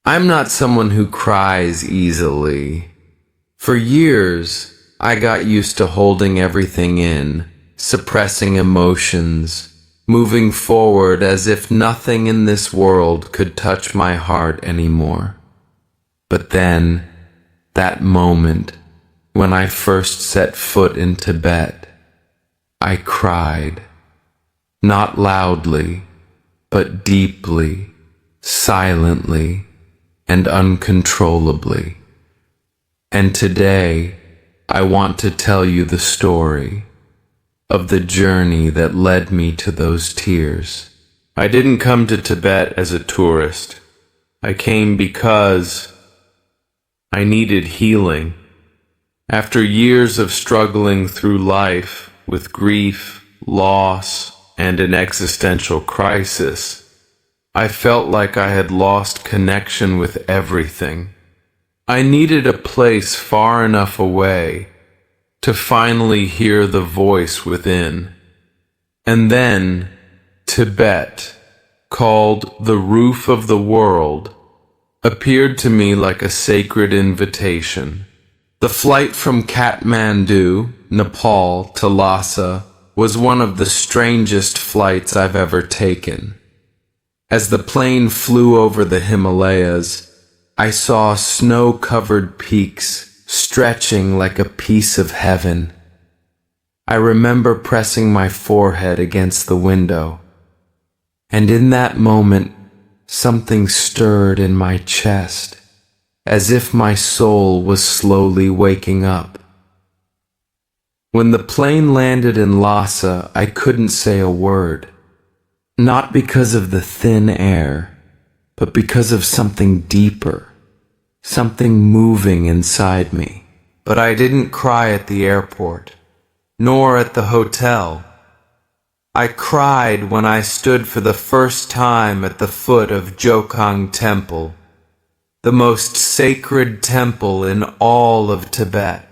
I'm not someone who cries easily. For years, I got used to holding everything in, suppressing emotions, moving forward as if nothing in this world could touch my heart anymore. But then, that moment, when I first set foot in Tibet, I cried. Not loudly, but deeply, silently, and uncontrollably. And today, I want to tell you the story of the journey that led me to those tears. I didn't come to Tibet as a tourist. I came because I needed healing. After years of struggling through life with grief, loss, and an existential crisis, I felt like I had lost connection with everything. I needed a place far enough away to finally hear the voice within. And then, Tibet, called the roof of the world, appeared to me like a sacred invitation. The flight from Kathmandu, Nepal, to Lhasa was one of the strangest flights I've ever taken. As the plane flew over the Himalayas, I saw snow-covered peaks stretching like a piece of heaven. I remember pressing my forehead against the window, and in that moment, something stirred in my chest, as if my soul was slowly waking up. When the plane landed in Lhasa, I couldn't say a word. Not because of the thin air, but because of something deeper, something moving inside me. But I didn't cry at the airport, nor at the hotel. I cried when I stood for the first time at the foot of Jokhang Temple, the most sacred temple in all of Tibet.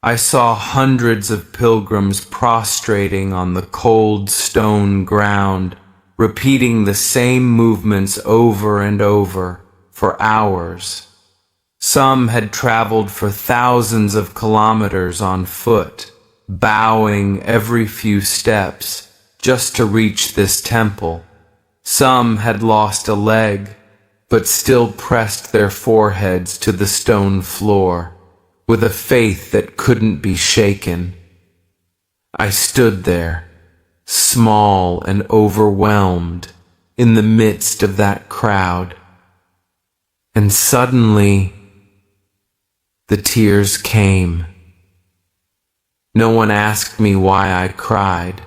I saw hundreds of pilgrims prostrating on the cold stone ground, repeating the same movements over and over for hours. Some had traveled for thousands of kilometers on foot, bowing every few steps just to reach this temple. Some had lost a leg, but still pressed their foreheads to the stone floor, with a faith that couldn't be shaken. I stood there, small and overwhelmed, in the midst of that crowd. And suddenly, the tears came. No one asked me why I cried,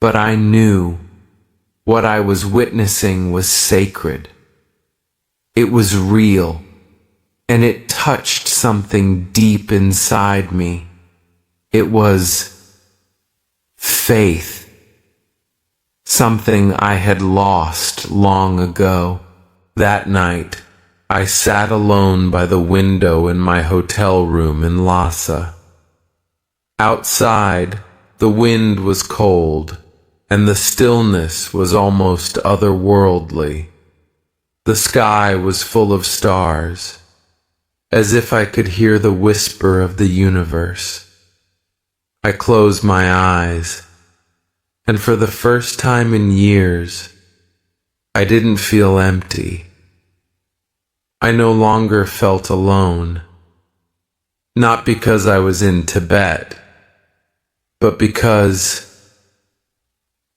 but I knew what I was witnessing was sacred. It was real, and it touched something deep inside me. It was faith, something I had lost long ago. That night, I sat alone by the window in my hotel room in Lhasa. Outside, the wind was cold, and the stillness was almost otherworldly. The sky was full of stars, as if I could hear the whisper of the universe. I closed my eyes, and for the first time in years, I didn't feel empty. I no longer felt alone, not because I was in Tibet, but because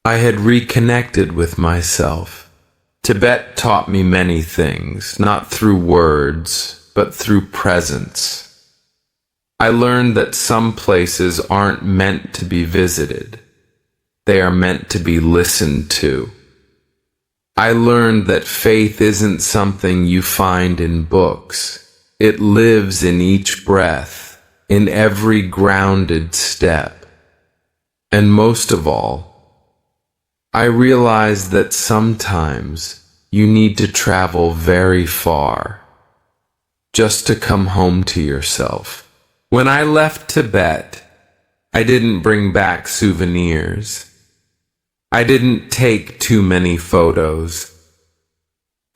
I had reconnected with myself. Tibet taught me many things, not through words, but through presence. I learned that some places aren't meant to be visited. They are meant to be listened to. I learned that faith isn't something you find in books. It lives in each breath, in every grounded step. And most of all, I realized that sometimes you need to travel very far just to come home to yourself. When I left Tibet, I didn't bring back souvenirs. I didn't take too many photos.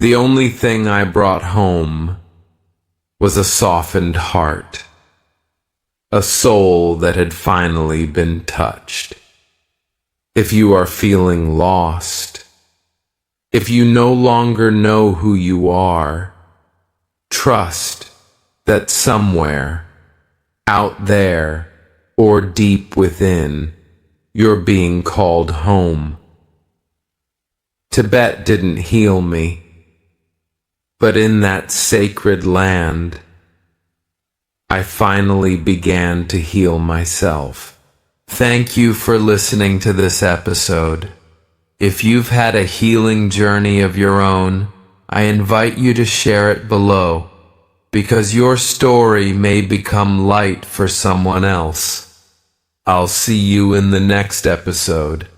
The only thing I brought home was a softened heart, a soul that had finally been touched. If you are feeling lost, if you no longer know who you are, trust that somewhere, out there, or deep within, you're being called home. Tibet didn't heal me, but in that sacred land, I finally began to heal myself. Thank you for listening to this episode. If you've had a healing journey of your own, I invite you to share it below, because your story may become light for someone else. I'll see you in the next episode.